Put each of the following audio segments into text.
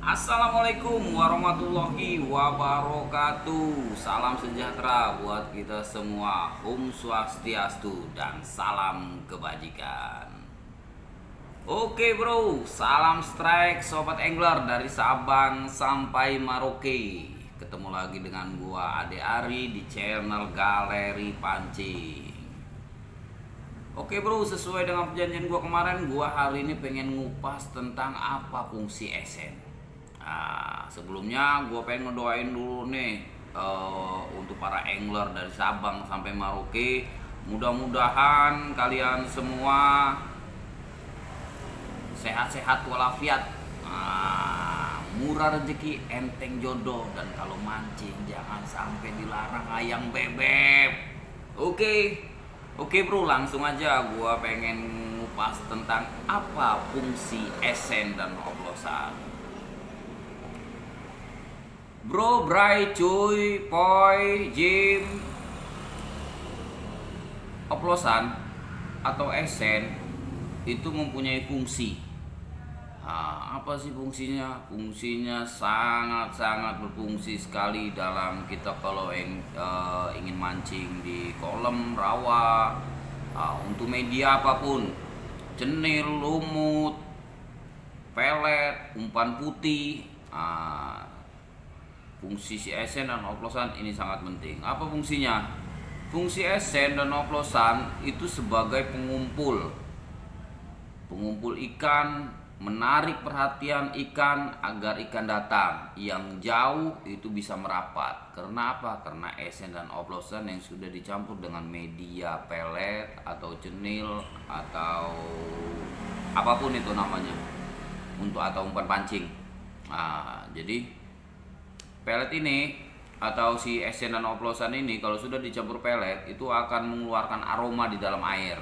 Assalamualaikum warahmatullahi wabarakatuh. Salam sejahtera buat kita semua. Om Swastiastu dan salam kebajikan. Oke bro, salam strike sobat angler dari Sabang sampai Merauke. Ketemu lagi dengan gua Ade Ari di channel Galeri Pancing. Oke bro, sesuai dengan perjanjian gua kemarin, gua hari ini pengen ngupas tentang apa fungsi esen. Nah, sebelumnya gue pengen ngedoain dulu nih untuk para angler dari Sabang sampai Merauke. Mudah-mudahan kalian semua sehat-sehat walafiat, murah rezeki, enteng jodoh, dan kalau mancing jangan sampai dilarang ayang bebek. Oke bro, langsung aja gue pengen ngupas tentang apa fungsi esen dan oplosan. Bro, Bray, cuy, Poi, Jim, oplosan atau esen itu mempunyai fungsi. Nah, apa sih fungsinya? Fungsinya sangat-sangat berfungsi sekali dalam kita kalau ingin mancing di kolam, rawa, untuk media apapun, cenil, lumut, pelet, umpan putih. Fungsi si esen dan oplosan ini sangat penting. Apa fungsinya? Fungsi esen dan oplosan itu sebagai pengumpul ikan, menarik perhatian ikan agar ikan datang. Yang jauh itu bisa merapat. Karena apa? Karena esen dan oplosan yang sudah dicampur dengan media pelet atau cenil atau apapun itu namanya, untuk atau umpan pancing. Jadi pelet ini atau si esen dan oplosan ini kalau sudah dicampur pelet itu akan mengeluarkan aroma di dalam air.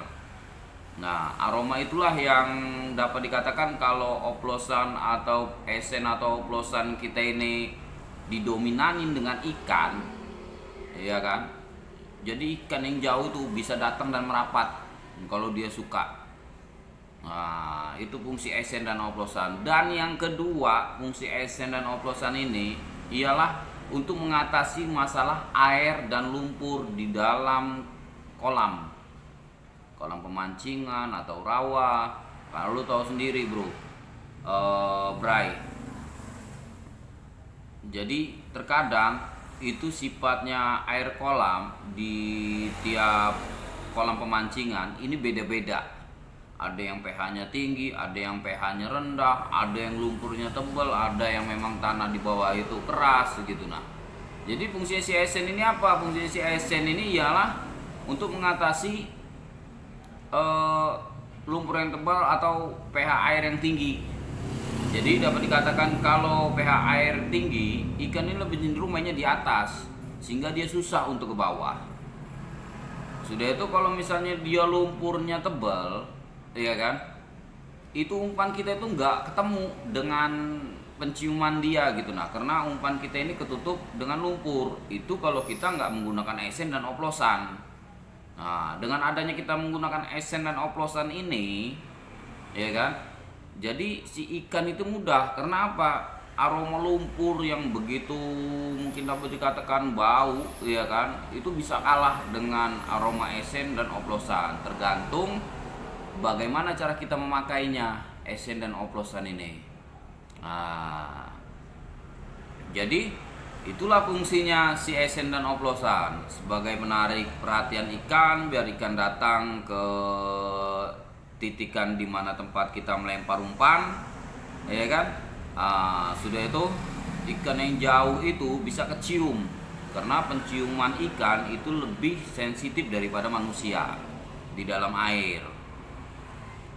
Nah, aroma itulah yang dapat dikatakan kalau oplosan atau esen atau oplosan kita ini didominanin dengan ikan, ya kan? Jadi ikan yang jauh itu bisa datang dan merapat kalau dia suka. Nah, itu fungsi esen dan oplosan. Dan yang kedua, fungsi esen dan oplosan ini ialah untuk mengatasi masalah air dan lumpur di dalam kolam pemancingan atau rawa. Kalau lu tahu sendiri bro, Bray. Jadi terkadang itu sifatnya air kolam di tiap kolam pemancingan ini beda-beda. Ada yang pH-nya tinggi, ada yang pH-nya rendah, ada yang lumpurnya tebal, ada yang memang tanah di bawah itu keras gitu. Nah, jadi fungsi si esen ini apa? Fungsi si esen ini ialah untuk mengatasi lumpur yang tebal atau pH air yang tinggi. Jadi dapat dikatakan kalau pH air tinggi, ikan ini lebih cenderung mainnya di atas sehingga dia susah untuk ke bawah. Sudah itu kalau misalnya dia lumpurnya tebal, iya kan? Itu umpan kita itu nggak ketemu dengan penciuman dia gitu. Nah, karena umpan kita ini ketutup dengan lumpur. Itu kalau kita nggak menggunakan esen dan oplosan. Nah, dengan adanya kita menggunakan esen dan oplosan ini, ya kan? Jadi si ikan itu mudah. Karena apa? Aroma lumpur yang begitu mungkin dapat dikatakan bau, ya kan? Itu bisa kalah dengan aroma esen dan oplosan. Tergantung bagaimana cara kita memakainya esen dan oplosan ini. Jadi itulah fungsinya si esen dan oplosan sebagai menarik perhatian ikan biar ikan datang ke titikan di mana tempat kita melempar umpan, ya kan? Sudah itu ikan yang jauh itu bisa kecium karena penciuman ikan itu lebih sensitif daripada manusia di dalam air.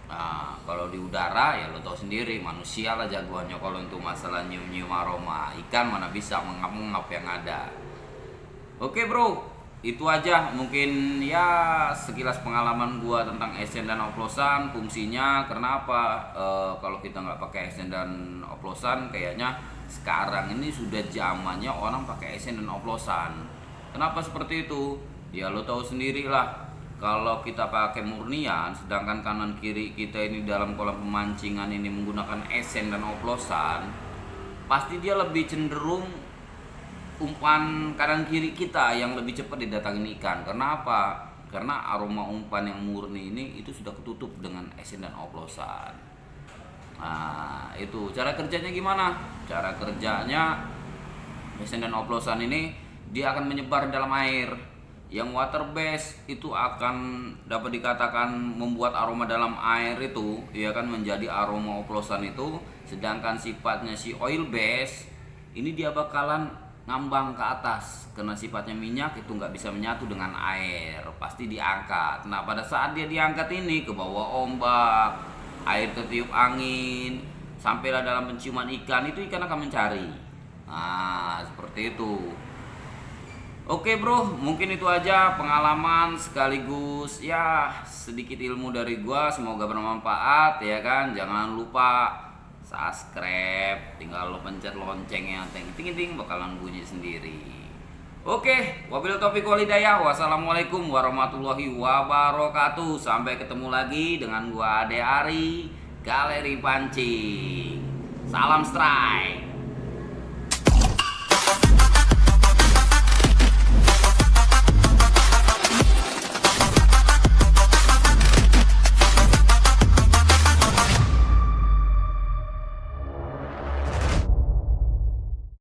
Nah, kalau di udara ya lo tau sendiri, manusia lah jagoannya kalau untuk masalah nyium-nyium aroma. Ikan mana bisa mengap-ngap yang ada. Oke bro, itu aja mungkin ya sekilas pengalaman gua tentang esen dan oplosan, fungsinya. Kenapa kalau kita nggak pakai esen dan oplosan, kayaknya sekarang ini sudah zamannya orang pakai esen dan oplosan. Kenapa seperti itu? Ya lo tahu sendiri lah. Kalau kita pakai murnian, sedangkan kanan kiri kita ini dalam kolam pemancingan ini menggunakan esen dan oplosan, pasti dia lebih cenderung umpan kanan kiri kita yang lebih cepat didatangin ikan. Karena apa? Karena aroma umpan yang murni ini itu sudah ketutup dengan esen dan oplosan. Nah, itu cara kerjanya gimana? Cara kerjanya, esen dan oplosan ini dia akan menyebar dalam air. Yang water base itu akan dapat dikatakan membuat aroma dalam air itu ya kan menjadi aroma oplosan itu, sedangkan sifatnya si oil base ini dia bakalan ngambang ke atas karena sifatnya minyak itu nggak bisa menyatu dengan air, pasti diangkat. Nah, pada saat dia diangkat ini ke bawah ombak, air tertiup angin, sampailah dalam penciuman ikan, itu ikan akan mencari. Nah, seperti itu. Oke bro, mungkin itu aja pengalaman sekaligus ya sedikit ilmu dari gua, semoga bermanfaat ya kan. Jangan lupa subscribe, tinggal lo pencet loncengnya, ting ting ting bakalan bunyi sendiri. Oke, wabillahi taufiq wal hidayah. Wassalamualaikum warahmatullahi wabarakatuh. Sampai ketemu lagi dengan gua Ade Ari, Galeri Pancing. Salam strike.